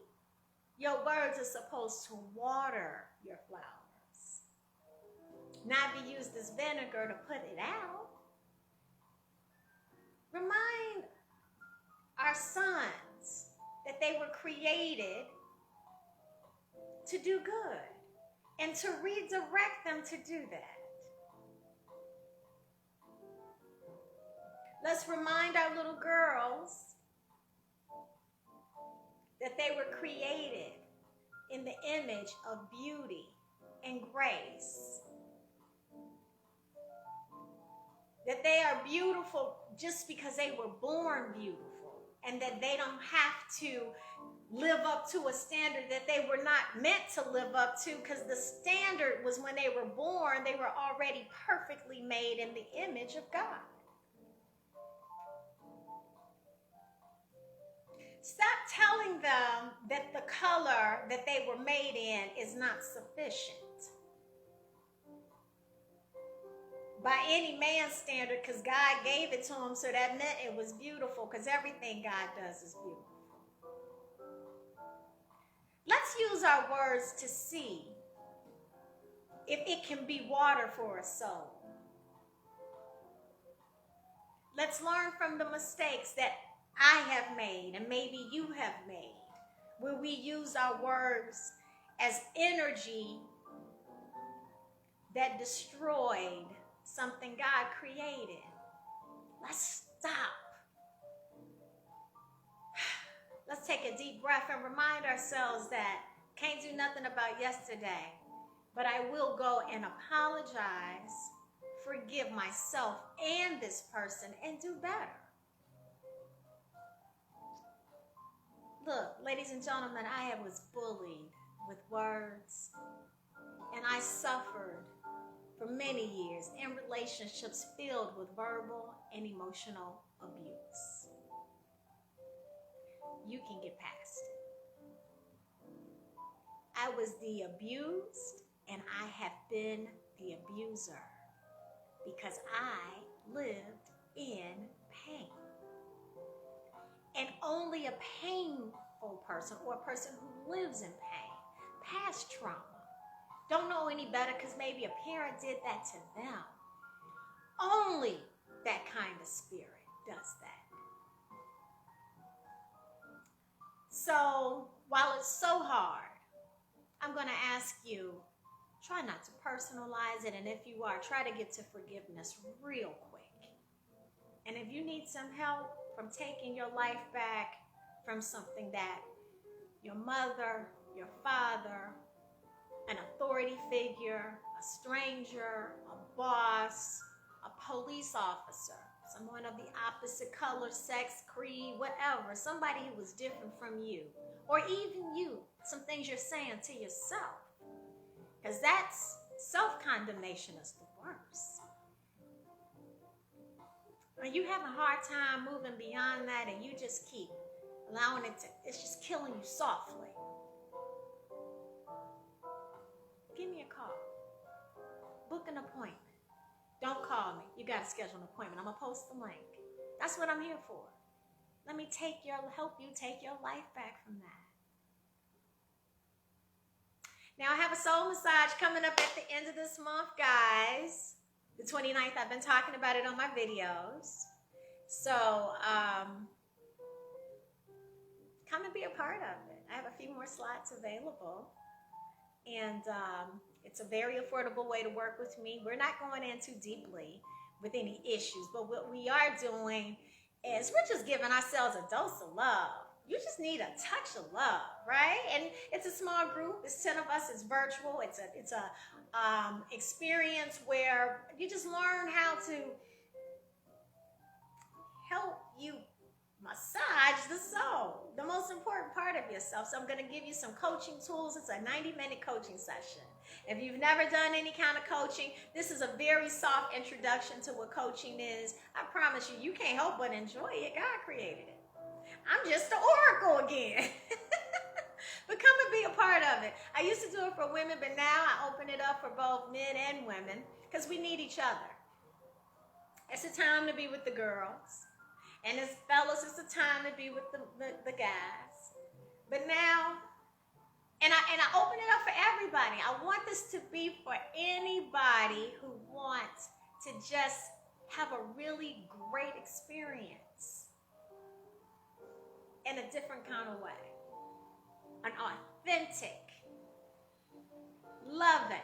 your words are supposed to water your flowers, not be used as vinegar to put it out. Remind our sons that they were created to do good and to redirect them to do that. Let's remind our little girls that they were created in the image of beauty and grace. That they are beautiful just because they were born beautiful, and that they don't have to live up to a standard that they were not meant to live up to, because the standard was when they were born, they were already perfectly made in the image of God. Stop telling them that the color that they were made in is not sufficient by any man's standard, because God gave it to him, so that meant it was beautiful, because everything God does is beautiful. Let's use our words to see if it can be water for a soul. Let's learn from the mistakes that I have made, and maybe you have made, where we use our words as energy that destroyed something God created. Let's stop. Let's take a deep breath and remind ourselves that can't do nothing about yesterday, but I will go and apologize, forgive myself and this person, and do better. Look, ladies and gentlemen, I was bullied with words, and I suffered for many years in relationships filled with verbal and emotional abuse. You can get past it. I was the abused, and I have been the abuser, because I lived in pain. And only a painful person, or a person who lives in pain, past trauma, don't know any better because maybe a parent did that to them. Only that kind of spirit does that. So while it's so hard, I'm going to ask you, try not to personalize it. And if you are, try to get to forgiveness real quick. And if you need some help from taking your life back from something that your mother, your father, an authority figure, a stranger, a boss, a police officer, someone of the opposite color, sex, creed, whatever, somebody who was different from you, or even you, some things you're saying to yourself, because that's self-condemnation is the worst. When you have a hard time moving beyond that and you just keep allowing it to, it's just killing you softly. Give me a call. Book an appointment. Don't call me. You got to schedule an appointment. I'm going to post the link. That's what I'm here for. Let me help you take your life back from that. Now, I have a soul massage coming up at the end of this month, guys. The 29th, I've been talking about it on my videos. So, come and be a part of it. I have a few more slots available. And it's a very affordable way to work with me. We're not going in too deeply with any issues, but what we are doing is we're just giving ourselves a dose of love. You just need a touch of love, right? And it's a small group. It's 10 of us. It's virtual. It's a experience where you just learn how to help you massage the soul, the most important part of yourself. So I'm going to give you some coaching tools. It's a 90-minute coaching session. If you've never done any kind of coaching, this is a very soft introduction to what coaching is. I promise you, you can't help but enjoy it. God created it. I'm just the oracle again. But come and be a part of it. I used to do it for women, but now I open it up for both men and women because we need each other. It's a time to be with the girls. And as fellas, it's a time to be with the guys. But now, and I open it up for everybody. I want this to be for anybody who wants to just have a really great experience in a different kind of way. An authentic, loving,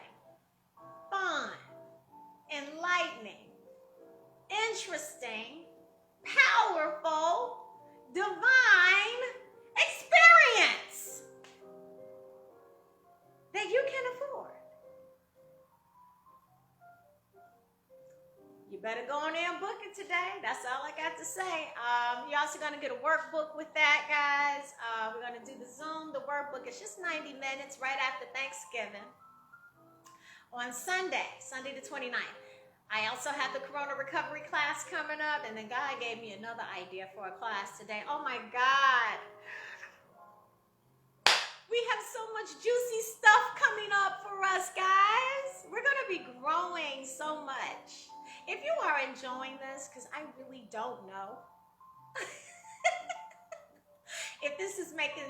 fun, enlightening, interesting, powerful, divine experience that you can afford. You better go on there and book it today. That's all I got to say. You're also going to get a workbook with that, guys. We're going to do the Zoom. The workbook is just 90 minutes right after Thanksgiving on Sunday the 29th. I also have the Corona Recovery class coming up, and then God gave me another idea for a class today. Oh my God. We have so much juicy stuff coming up for us, guys. We're going to be growing so much. If you are enjoying this, because I really don't know, if this is making,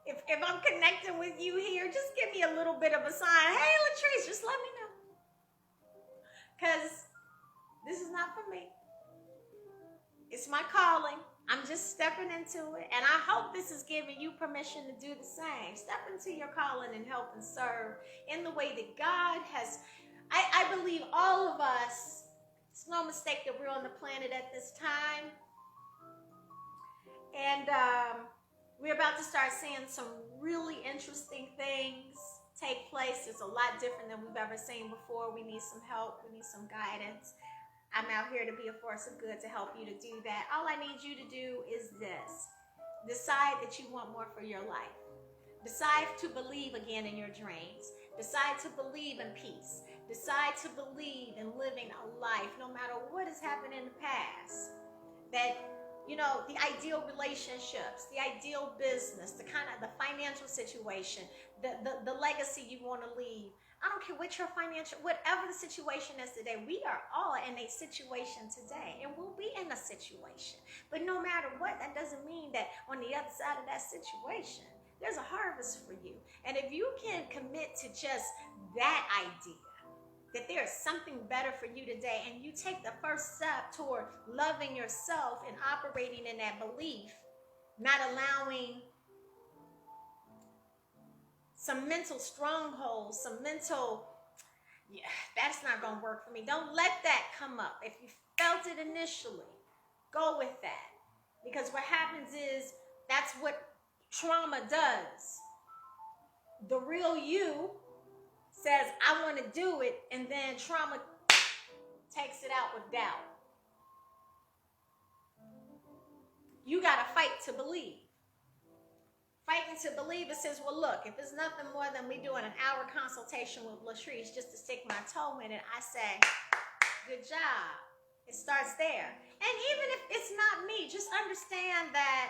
if I'm connecting with you here, just give me a little bit of a sign. Hey, Latrice, just let me know. Because this is not for me. It's my calling. I'm just stepping into it. And I hope this is giving you permission to do the same. Step into your calling and help and serve in the way that God has. I believe all of us, it's no mistake that we're on the planet at this time. And we're about to start seeing some really interesting things take place. It's a lot different than we've ever seen before. We need some help. We need some guidance. I'm out here to be a force of good to help you to do that. All I need you to do is this. Decide that you want more for your life. Decide to believe again in your dreams. Decide to believe in peace. Decide to believe in living a life, no matter what has happened in the past. That, you know, the ideal relationships, the ideal business, the kind of the financial situation, the legacy you want to leave. I don't care what your financial, whatever the situation is today, we are all in a situation today, and we'll be in a situation. But no matter what, that doesn't mean that on the other side of that situation, there's a harvest for you. And if you can commit to just that idea, that there is something better for you today, and you take the first step toward loving yourself and operating in that belief, not allowing some mental strongholds, some mental, yeah, that's not going to work for me. Don't let that come up. If you felt it initially, go with that. Because what happens is that's what trauma does. The real you says, I want to do it, and then trauma takes it out with doubt. You got to fight to believe. Fighting to believe, it says, well, look, if it's nothing more than me doing an hour consultation with Latrice just to stick my toe in it, I say, good job. It starts there. And even if it's not me, just understand that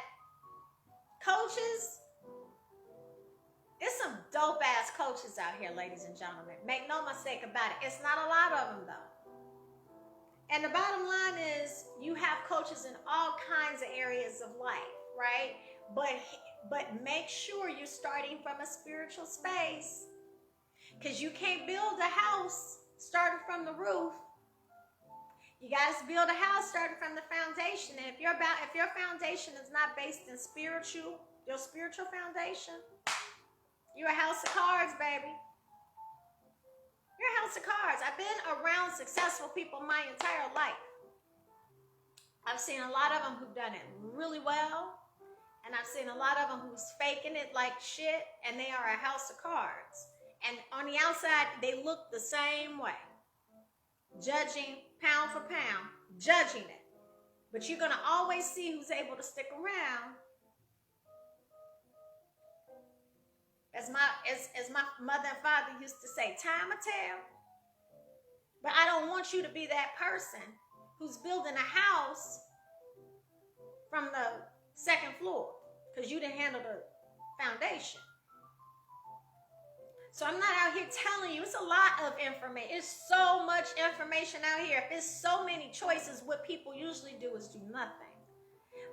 coaches, there's some dope-ass coaches out here, ladies and gentlemen. Make no mistake about it. It's not a lot of them, though. And the bottom line is you have coaches in all kinds of areas of life, right? But make sure you're starting from a spiritual space, because you can't build a house starting from the roof. You got to build a house starting from the foundation. And if your foundation is not based in your spiritual foundation, you're a house of cards, baby. You're a house of cards. I've been around successful people my entire life. I've seen a lot of them who've done it really well, and I've seen a lot of them who's faking it like shit, and they are a house of cards. And on the outside, they look the same way. Judging pound for pound, judging it. But you're going to always see who's able to stick around. As my mother and father used to say, time will tell. But I don't want you to be that person who's building a house from the second floor because you didn't handle the foundation. So I'm not out here telling you. It's a lot of information. It's so much information out here. If there's so many choices, what people usually do is do nothing.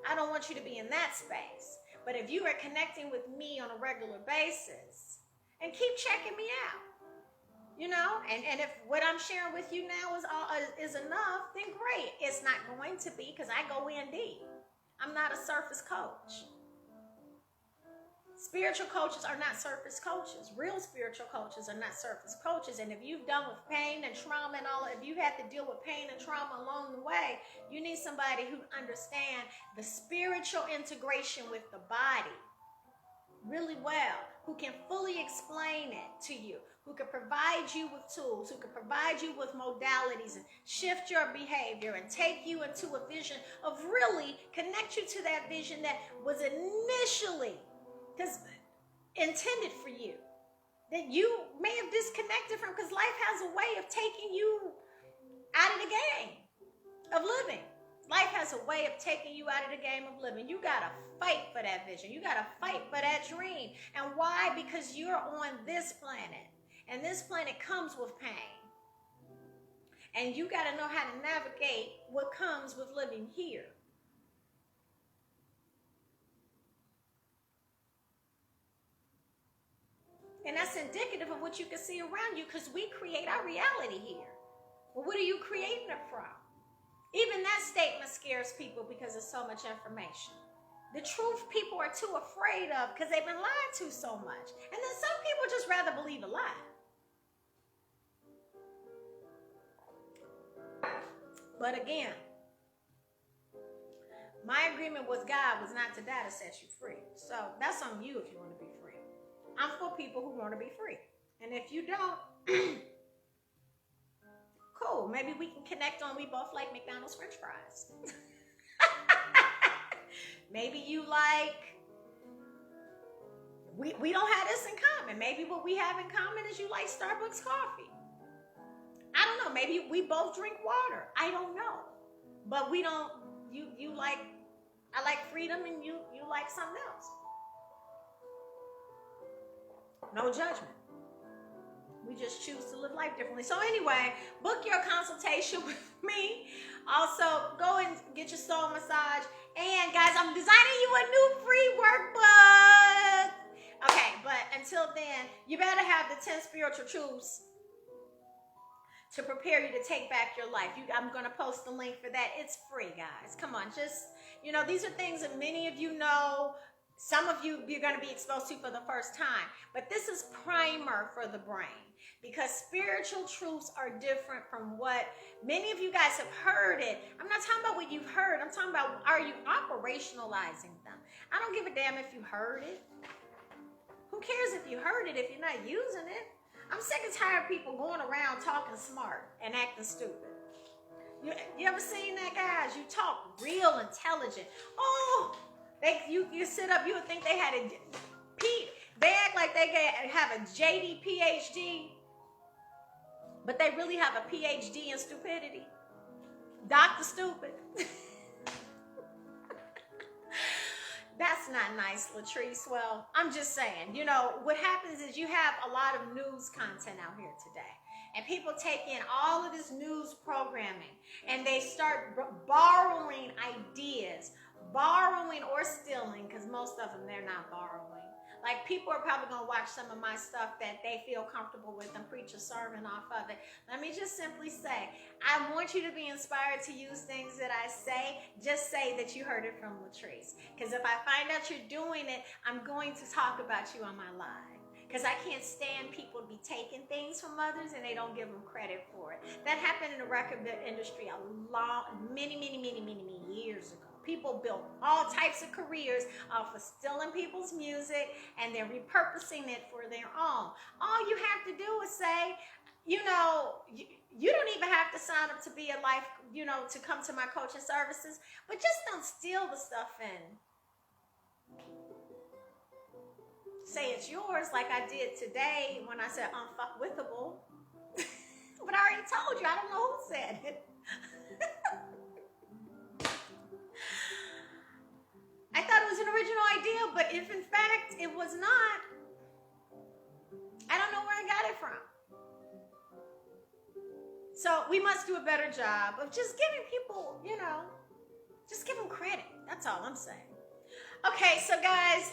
I don't want you to be in that space. But if you are connecting with me on a regular basis and keep checking me out, you know, and if what I'm sharing with you now is enough, then great. It's not going to be because I go in deep. I'm not a surface coach. Spiritual coaches are not surface coaches. Real spiritual coaches are not surface coaches. And if you've done with pain and trauma and all, if you had to deal with pain and trauma along the way, you need somebody who understands the spiritual integration with the body really well, who can fully explain it to you, who can provide you with tools, who can provide you with modalities and shift your behavior and take you into a vision of really connect you to that vision that was initially intended for you, that you may have disconnected from, because life has a way of taking you out of the game of living. Life has a way of taking you out of the game of living. You got to fight for that vision. You got to fight for that dream. And why? Because you're on this planet, and this planet comes with pain. And you got to know how to navigate what comes with living here. And that's indicative of what you can see around you, because we create our reality here. Well, what are you creating it from? Even that statement scares people because there's so much information. The truth people are too afraid of because they've been lied to so much. And then some people just rather believe a lie. But again, my agreement with God was not to die to set you free. So that's on you if you want to be free. I'm for people who want to be free. And if you don't, cool. Maybe we can connect on we both like McDonald's French fries. Maybe you like, we don't have this in common. Maybe what we have in common is you like Starbucks coffee. I don't know. Maybe we both drink water. I don't know. But we don't, you like, I like freedom and you like something else. No judgment. We just choose to live life differently. So anyway, book your consultation with me. Also, go and get your soul massage. And guys, I'm designing you a new free workbook. Okay, but until then, you better have the 10 spiritual truths to prepare you to take back your life. I'm going to post the link for that. It's free, guys. Come on, just, these are things that many of you know. Some of you, you're going to be exposed to for the first time. But this is primer for the brain, because spiritual truths are different from what many of you guys have heard it. I'm not talking about what you've heard. I'm talking about, are you operationalizing them? I don't give a damn if you heard it. Who cares if you heard it if you're not using it? I'm sick and tired of people going around talking smart and acting stupid. You ever seen that, guys? You talk real intelligent. Oh, you sit up, you would think they had they act like they have a JD PhD, but they really have a PhD in stupidity. Dr. Stupid. That's not nice, Latrice. Well, I'm just saying, what happens is you have a lot of news content out here today. And people take in all of this news programming and they start borrowing ideas. Borrowing or stealing, because most of them, they're not borrowing. Like, people are probably going to watch some of my stuff that they feel comfortable with and preach a sermon off of it. Let me just simply say, I want you to be inspired to use things that I say. Just say that you heard it from Latrice. Because if I find out you're doing it, I'm going to talk about you on my live. because I can't stand people to be taking things from others and they don't give them credit for it. That happened in the record industry many years ago. People built all types of careers off of stealing people's music and then repurposing it for their own. All you have to do is say, you don't even have to sign up to be a life, to come to my coaching services, but just don't steal the stuff and say it's yours like I did today when I said unfuckwithable. But I already told you, I don't know who said it. I thought it was an original idea, but if in fact it was not, I don't know where I got it from. So we must do a better job of just giving people, just give them credit. That's all I'm saying. Okay, so guys,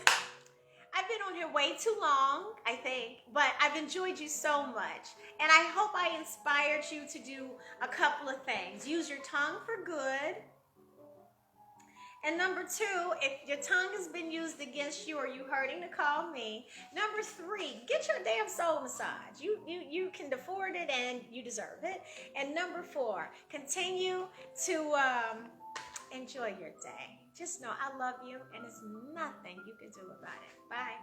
I've been on here way too long, I think, but I've enjoyed you so much. And I hope I inspired you to do a couple of things. Use your tongue for good. And number 2, if your tongue has been used against you or you hurting, to call me. Number 3, get your damn soul massage. You can afford it and you deserve it. And number 4, continue to enjoy your day. Just know I love you and there's nothing you can do about it. Bye.